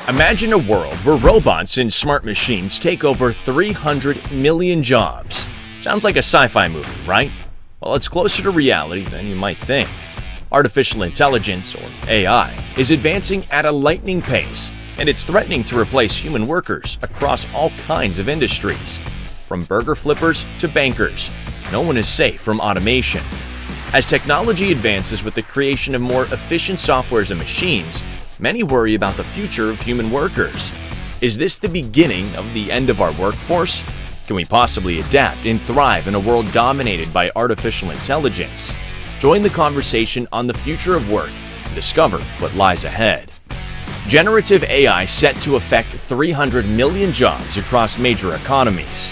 Imagine a world where robots and smart machines take over 300 million jobs. Sounds like a sci-fi movie, right? Well, it's closer to reality than you might think. Artificial intelligence, or AI, is advancing at a lightning pace, and it's threatening to replace human workers across all kinds of industries. From burger flippers to bankers, no one is safe from automation. As technology advances with the creation of more efficient softwares and machines, many worry about the future of human workers. Is this the beginning of the end of our workforce? Can we possibly adapt and thrive in a world dominated by artificial intelligence? Join the conversation on the future of work and discover what lies ahead. Generative AI set to affect 300 million jobs across major economies.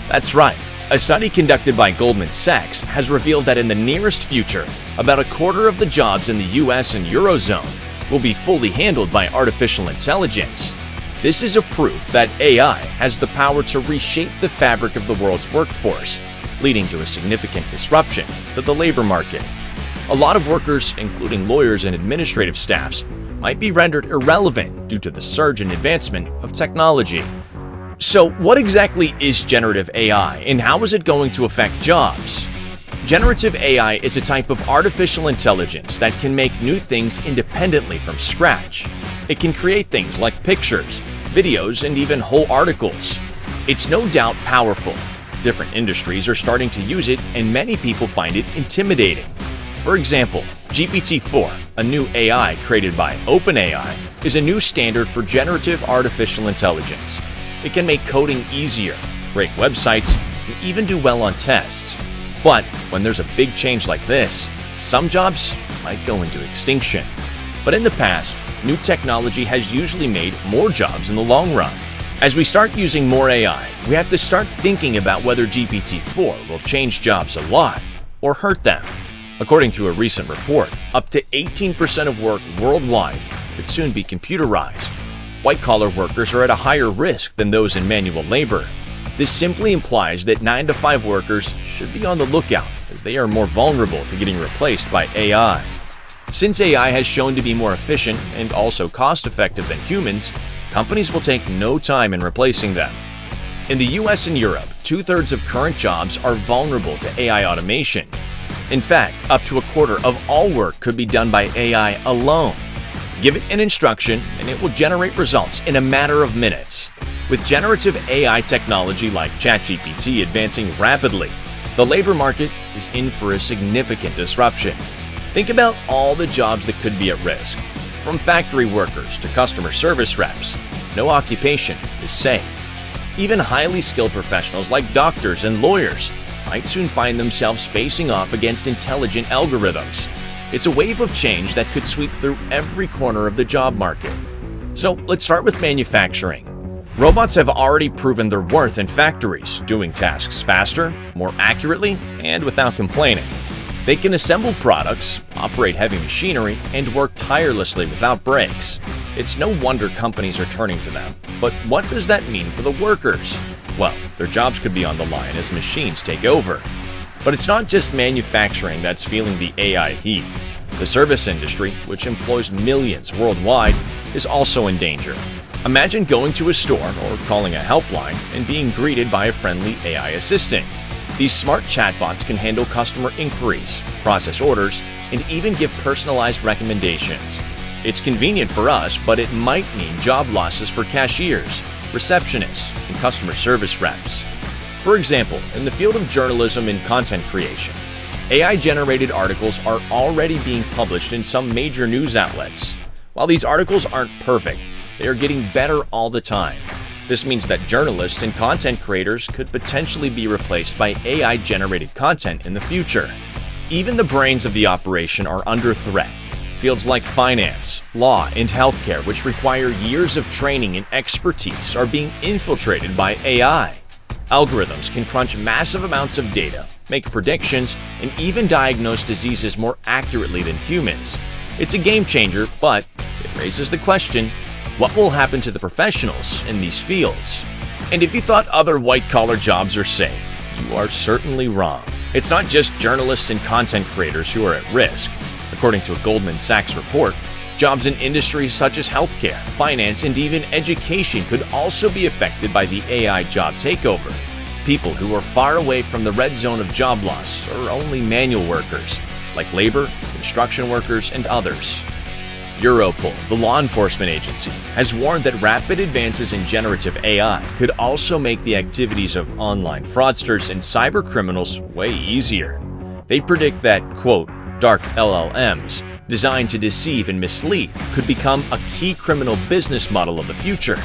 That's right. A study conducted by Goldman Sachs has revealed that in the nearest future, about a quarter of the jobs in the US and Eurozone will be fully handled by artificial intelligence. This is a proof that AI has the power to reshape the fabric of the world's workforce, leading to a significant disruption to the labor market. A lot of workers, including lawyers and administrative staffs, might be rendered irrelevant due to the surge and advancement of technology. So, what exactly is generative AI, and how is it going to affect jobs? Generative AI is a type of artificial intelligence that can make new things independently from scratch. It can create things like pictures, videos, and even whole articles. It's no doubt powerful. Different industries are starting to use it, and many people find it intimidating. For example, GPT-4, a new AI created by OpenAI, is a new standard for generative artificial intelligence. It can make coding easier, create websites, and even do well on tests. But when there's a big change like this, some jobs might go into extinction. But in the past, new technology has usually made more jobs in the long run. As we start using more AI, we have to start thinking about whether GPT-4 will change jobs a lot or hurt them. According to a recent report, up to 18% of work worldwide could soon be computerized. White-collar workers are at a higher risk than those in manual labor. This simply implies that 9-to-5 workers should be on the lookout, as they are more vulnerable to getting replaced by AI. Since AI has shown to be more efficient and also cost-effective than humans, companies will take no time in replacing them. In the US and Europe, 2/3 of current jobs are vulnerable to AI automation. In fact, up to a quarter of all work could be done by AI alone. Give it an instruction, and it will generate results in a matter of minutes. With generative AI technology like ChatGPT advancing rapidly, the labor market is in for a significant disruption. Think about all the jobs that could be at risk. From factory workers to customer service reps, no occupation is safe. Even highly skilled professionals like doctors and lawyers might soon find themselves facing off against intelligent algorithms. It's a wave of change that could sweep through every corner of the job market. So let's start with manufacturing. Robots have already proven their worth in factories, doing tasks faster, more accurately, and without complaining. They can assemble products, operate heavy machinery, and work tirelessly without breaks. It's no wonder companies are turning to them. But what does that mean for the workers? Well, their jobs could be on the line as machines take over. But it's not just manufacturing that's feeling the AI heat. The service industry, which employs millions worldwide, is also in danger. Imagine going to a store or calling a helpline and being greeted by a friendly AI assistant. These smart chatbots can handle customer inquiries, process orders, and even give personalized recommendations. It's convenient for us, but it might mean job losses for cashiers, receptionists, and customer service reps. For example, in the field of journalism and content creation, AI-generated articles are already being published in some major news outlets. While these articles aren't perfect, they are getting better all the time. This means that journalists and content creators could potentially be replaced by AI-generated content in the future. Even the brains of the operation are under threat. Fields like finance, law, and healthcare, which require years of training and expertise, are being infiltrated by AI. Algorithms can crunch massive amounts of data, make predictions, and even diagnose diseases more accurately than humans. It's a game changer, but it raises the question, what will happen to the professionals in these fields? And if you thought other white-collar jobs are safe, you are certainly wrong. It's not just journalists and content creators who are at risk. According to a Goldman Sachs report, Jobs in industries such as healthcare, finance, and even education could also be affected by the AI job takeover. People who are far away from the red zone of job loss are only manual workers, like labor, construction workers, and others. Europol, the law enforcement agency, has warned that rapid advances in generative AI could also make the activities of online fraudsters and cybercriminals way easier. They predict that, quote, dark LLMs, designed to deceive and mislead, could become a key criminal business model of the future.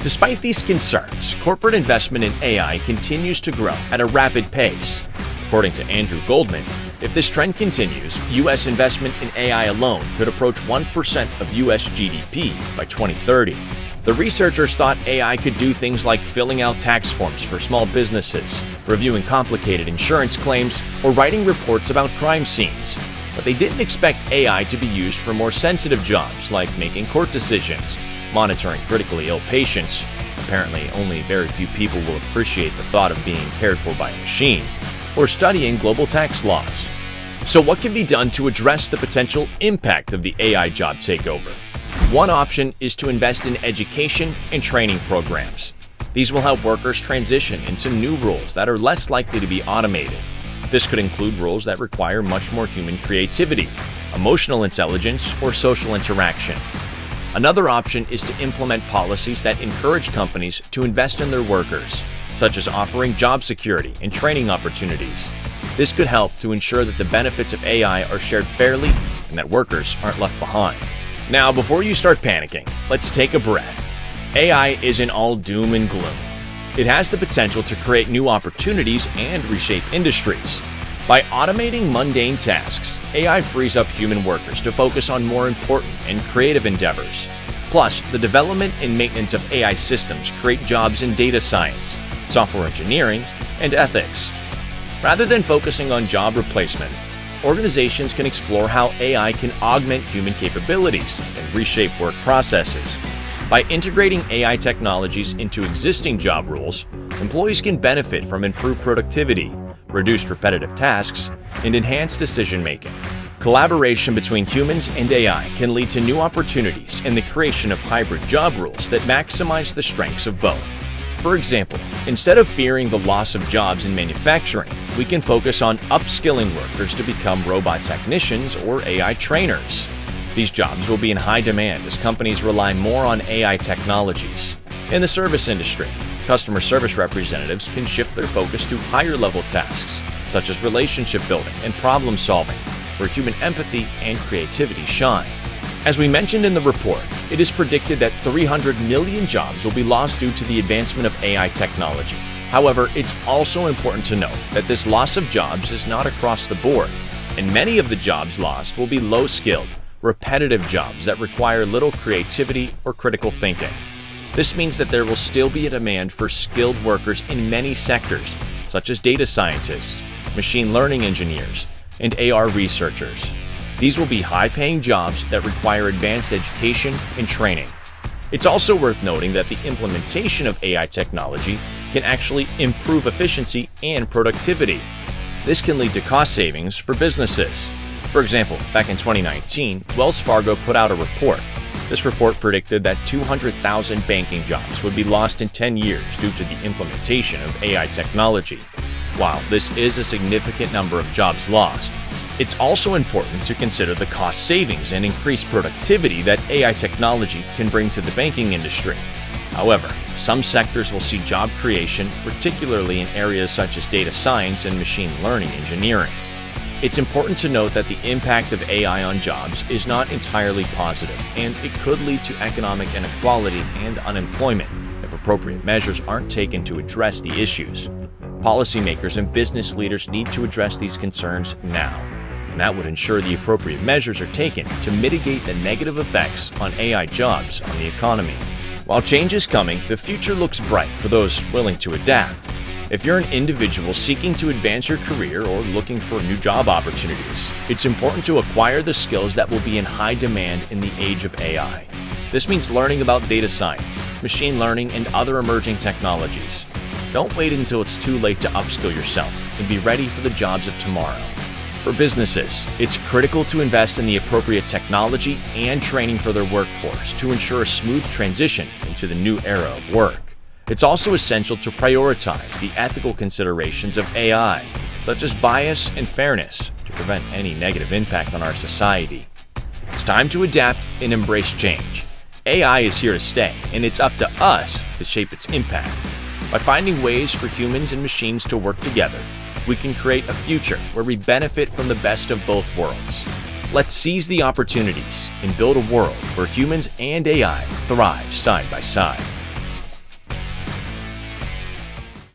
Despite these concerns, corporate investment in AI continues to grow at a rapid pace. According to Andrew Goldman, if this trend continues, U.S. investment in AI alone could approach 1% of U.S. GDP by 2030. The researchers thought AI could do things like filling out tax forms for small businesses, reviewing complicated insurance claims, or writing reports about crime scenes. But they didn't expect AI to be used for more sensitive jobs like making court decisions, monitoring critically ill patients. Apparently, only very few people will appreciate the thought of being cared for by a machine, or studying global tax laws. So what can be done to address the potential impact of the AI job takeover? One option is to invest in education and training programs. These will help workers transition into new roles that are less likely to be automated. This could include roles that require much more human creativity, emotional intelligence, or social interaction. Another option is to implement policies that encourage companies to invest in their workers, such as offering job security and training opportunities. This could help to ensure that the benefits of AI are shared fairly and that workers aren't left behind. Now, before you start panicking, let's take a breath. AI isn't all doom and gloom. It has the potential to create new opportunities and reshape industries. By automating mundane tasks, AI frees up human workers to focus on more important and creative endeavors. Plus, the development and maintenance of AI systems create jobs in data science, software engineering, and ethics. Rather than focusing on job replacement, organizations can explore how AI can augment human capabilities and reshape work processes. By integrating AI technologies into existing job roles, employees can benefit from improved productivity, reduced repetitive tasks, and enhanced decision-making. Collaboration between humans and AI can lead to new opportunities and the creation of hybrid job roles that maximize the strengths of both. For example, instead of fearing the loss of jobs in manufacturing, we can focus on upskilling workers to become robot technicians or AI trainers. These jobs will be in high demand as companies rely more on AI technologies. In the service industry, customer service representatives can shift their focus to higher-level tasks, such as relationship building and problem solving, where human empathy and creativity shine. As we mentioned in the report, it is predicted that 300 million jobs will be lost due to the advancement of AI technology. However, it's also important to note that this loss of jobs is not across the board, and many of the jobs lost will be low-skilled, repetitive jobs that require little creativity or critical thinking. This means that there will still be a demand for skilled workers in many sectors, such as data scientists, machine learning engineers, and AR researchers. These will be high-paying jobs that require advanced education and training. It's also worth noting that the implementation of AI technology can actually improve efficiency and productivity. This can lead to cost savings for businesses. For example, back in 2019, Wells Fargo put out a report. This report predicted that 200,000 banking jobs would be lost in 10 years due to the implementation of AI technology. While this is a significant number of jobs lost, it's also important to consider the cost savings and increased productivity that AI technology can bring to the banking industry. However, some sectors will see job creation, particularly in areas such as data science and machine learning engineering. It's important to note that the impact of AI on jobs is not entirely positive, and it could lead to economic inequality and unemployment if appropriate measures aren't taken to address the issues. Policymakers and business leaders need to address these concerns now, and that would ensure the appropriate measures are taken to mitigate the negative effects on AI jobs on the economy. While change is coming, the future looks bright for those willing to adapt. If you're an individual seeking to advance your career or looking for new job opportunities, it's important to acquire the skills that will be in high demand in the age of AI. This means learning about data science, machine learning, and other emerging technologies. Don't wait until it's too late to upskill yourself and be ready for the jobs of tomorrow. For businesses, it's critical to invest in the appropriate technology and training for their workforce to ensure a smooth transition into the new era of work. It's also essential to prioritize the ethical considerations of AI, such as bias and fairness, to prevent any negative impact on our society. It's time to adapt and embrace change. AI is here to stay, and it's up to us to shape its impact. By finding ways for humans and machines to work together, we can create a future where we benefit from the best of both worlds. Let's seize the opportunities and build a world where humans and AI thrive side by side.